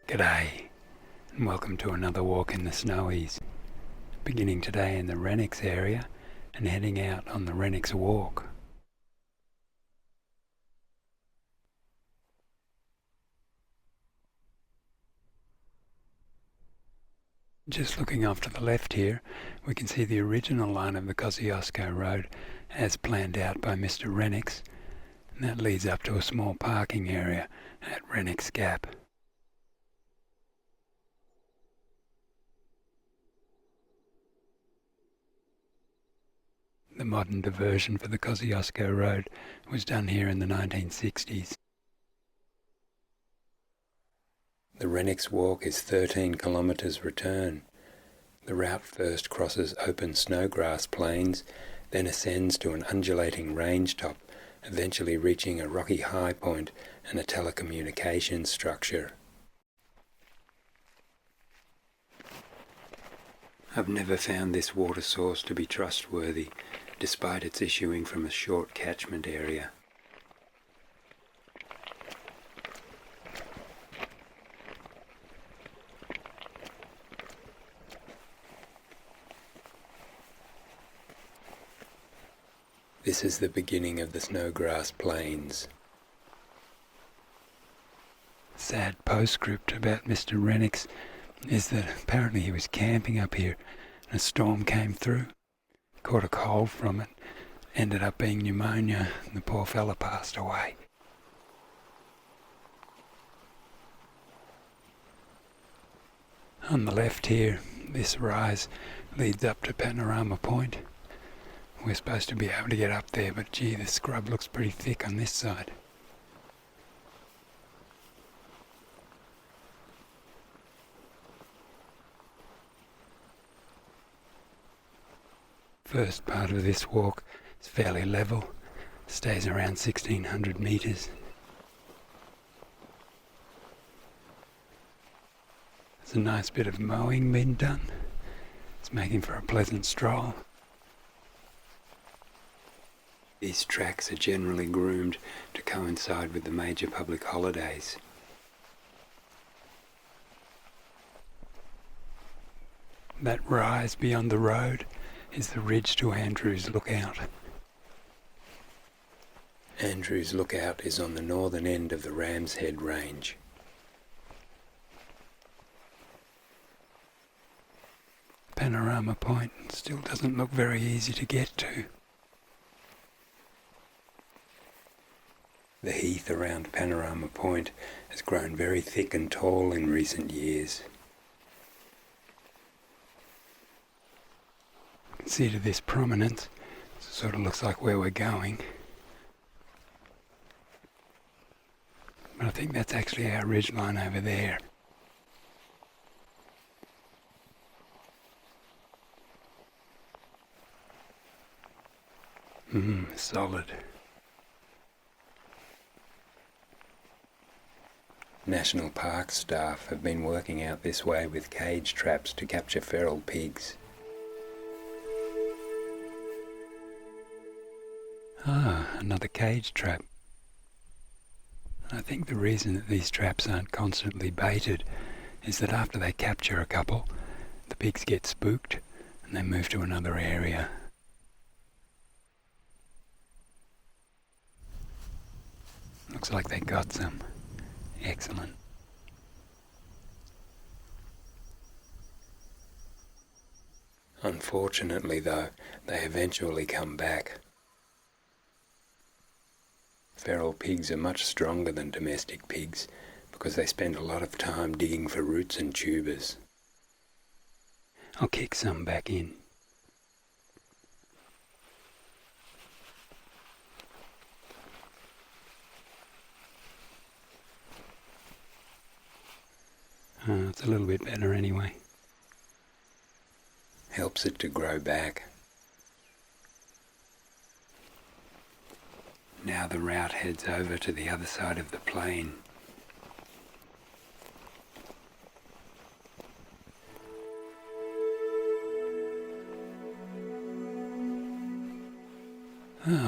G'day, and welcome to another walk in the snowies. Beginning today in the Rennix area and heading out on the Rennix Walk. Just looking off to the left here, we can see the original line of the Kosciuszko road as planned out by Mr. Rennix, and that leads up to a small parking area at Rennix Gap. The modern diversion for the Kosciuszko road was done here in the 1960s. The Rennix Walk is 13 kilometres return. The route first crosses open snowgrass plains, then ascends to an undulating range top, eventually reaching a rocky high point and a telecommunications structure. I've never found this water source to be trustworthy, despite its issuing from a short catchment area. This is the beginning of the snowgrass plains. Sad postscript about Mr. Rennix is that apparently he was camping up here and a storm came through, caught a cold from it, ended up being pneumonia, and the poor fella passed away. On the left here, this rise leads up to Panorama Point. We're supposed to be able to get up there, but gee, the scrub looks pretty thick on this side. First part of this walk is fairly level, stays around 1600 metres. There's a nice bit of mowing been done. It's making for a pleasant stroll. These tracks are generally groomed to coincide with the major public holidays. That rise beyond the road is the ridge to Andrews Lookout. Andrews Lookout is on the northern end of the Ram's Head Range. Panorama Point still doesn't look very easy to get to. The heath around Panorama Point has grown very thick and tall in recent years. See to this prominence, sort of looks like where we're going. But I think that's actually our ridgeline over there. Solid. National Park staff have been working out this way with cage traps to capture feral pigs. Another cage trap. I think the reason that these traps aren't constantly baited is that after they capture a couple, the pigs get spooked and they move to another area. Looks like they got some. Excellent. Unfortunately though, they eventually come back. Feral pigs are much stronger than domestic pigs because they spend a lot of time digging for roots and tubers. I'll kick some back in. It's a little bit better anyway. Helps it to grow back. Now the route heads over to the other side of the plain.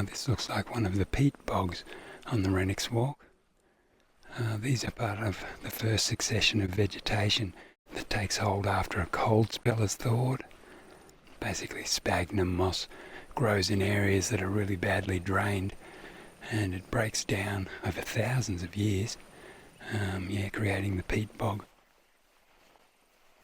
This looks like one of the peat bogs on the Rennix Walk. These are part of the first succession of vegetation that takes hold after a cold spell has thawed. Basically, sphagnum moss grows in areas that are really badly drained, and it breaks down over thousands of years, creating the peat bog.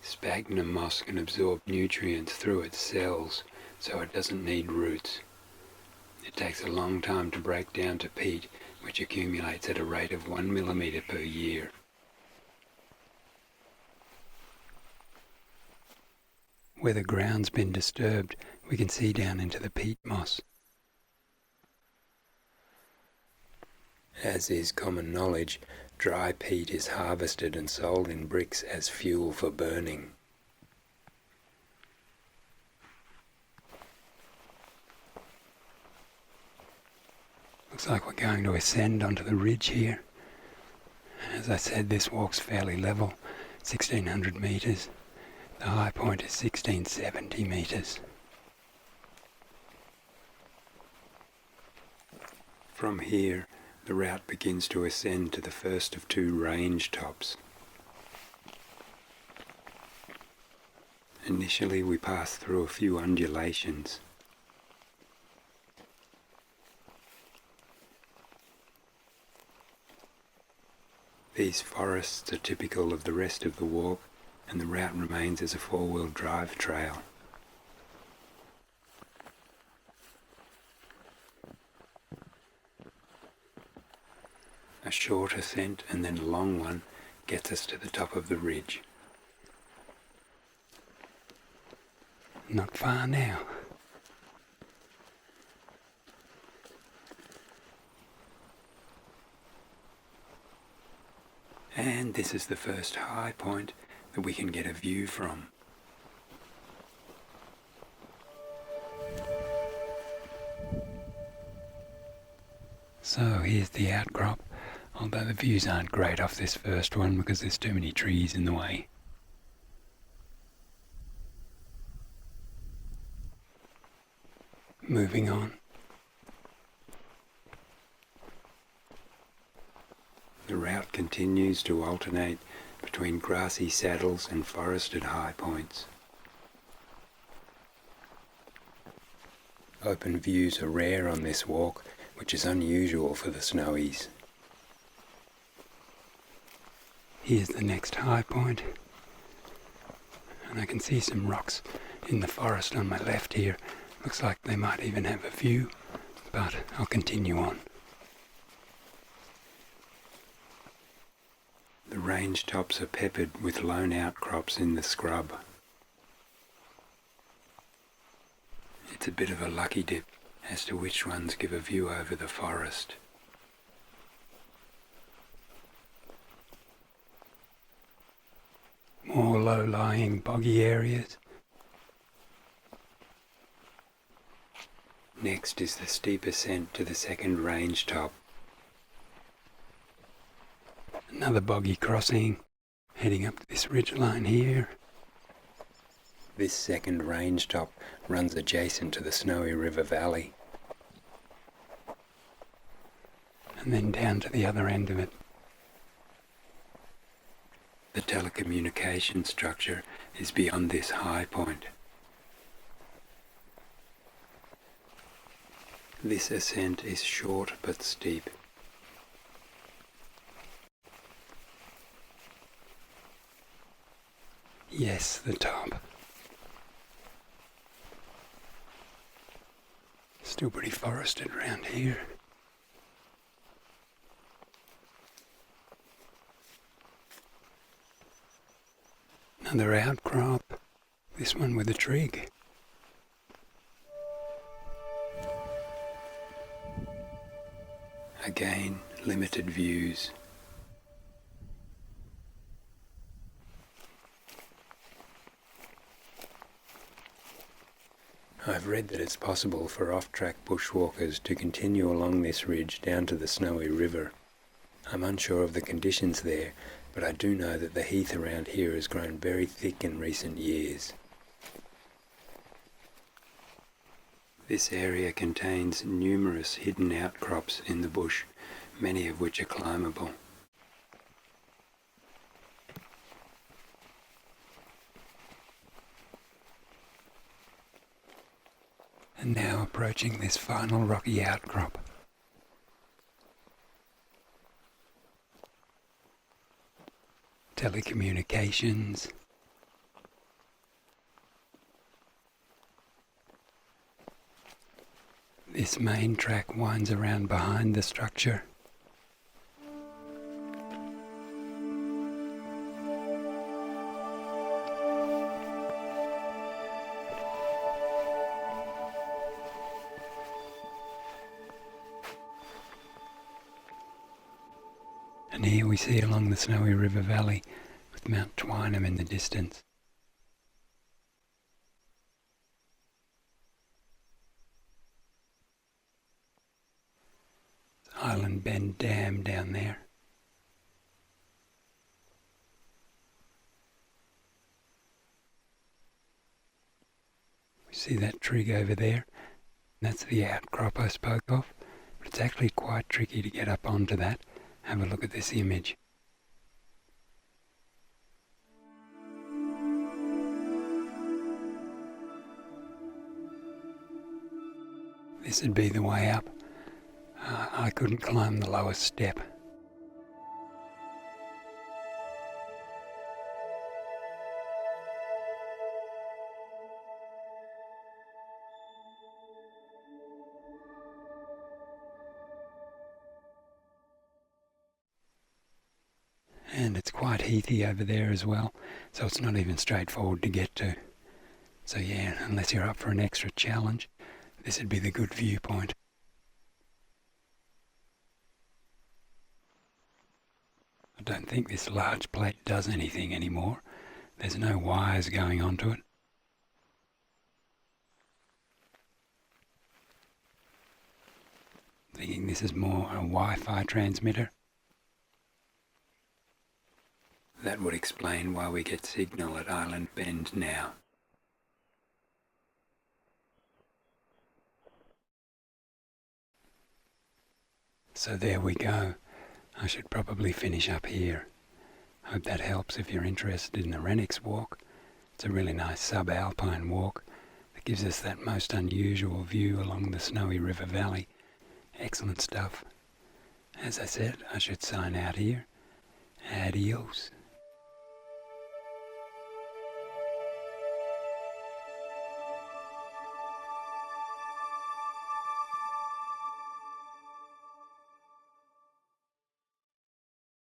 Sphagnum moss can absorb nutrients through its cells, so it doesn't need roots. It takes a long time to break down to peat, which accumulates at a rate of 1 millimetre per year. Where the ground's been disturbed, we can see down into the peat moss. As is common knowledge, dry peat is harvested and sold in bricks as fuel for burning. Looks like we're going to ascend onto the ridge here. As I said, this walk's fairly level, 1600 metres. The high point is 1670 metres. From here, the route begins to ascend to the first of two range tops. Initially, we pass through a few undulations. These forests are typical of the rest of the walk, and the route remains as a four-wheel drive trail. A short ascent and then a long one gets us to the top of the ridge. Not far now. And this is the first high point that we can get a view from. So here's the outcrop, although the views aren't great off this first one because there's too many trees in the way. Moving on. The route continues to alternate between grassy saddles and forested high points. Open views are rare on this walk, which is unusual for the snowies. Here's the next high point, and I can see some rocks in the forest on my left here. Looks like they might even have a view, but I'll continue on. The range tops are peppered with lone outcrops in the scrub. It's a bit of a lucky dip as to which ones give a view over the forest. More low-lying boggy areas. Next is the steep ascent to the second range top. Another boggy crossing, heading up to this ridgeline here. This second range top runs adjacent to the Snowy River Valley. And then down to the other end of it. The telecommunications structure is beyond this high point. This ascent is short but steep. Yes, the top. Still pretty forested around here. Another outcrop, this one with a trig. Again, limited views. I've read that it's possible for off-track bushwalkers to continue along this ridge down to the Snowy River. I'm unsure of the conditions there, but I do know that the heath around here has grown very thick in recent years. This area contains numerous hidden outcrops in the bush, many of which are climbable. And now approaching this final rocky outcrop. Telecommunications. This main track winds around behind the structure. And here we see along the snowy river valley with Mount Twynham in the distance. Island Bend Dam down there. We see that trig over there. That's the outcrop I spoke of, but it's actually quite tricky to get up onto that. Have a look at this image. This would be the way up. I couldn't climb the lowest step. And it's quite heathy over there as well, so it's not even straightforward to get to. So yeah, unless you're up for an extra challenge, this would be the good viewpoint. I don't think this large plate does anything anymore. There's no wires going onto it. Thinking this is more a Wi-Fi transmitter. That would explain why we get signal at Island Bend now. So there we go. I should probably finish up here. Hope that helps if you're interested in the Rennix Walk. It's a really nice sub-alpine walk that gives us that most unusual view along the snowy river valley. Excellent stuff. As I said, I should sign out here. Adios.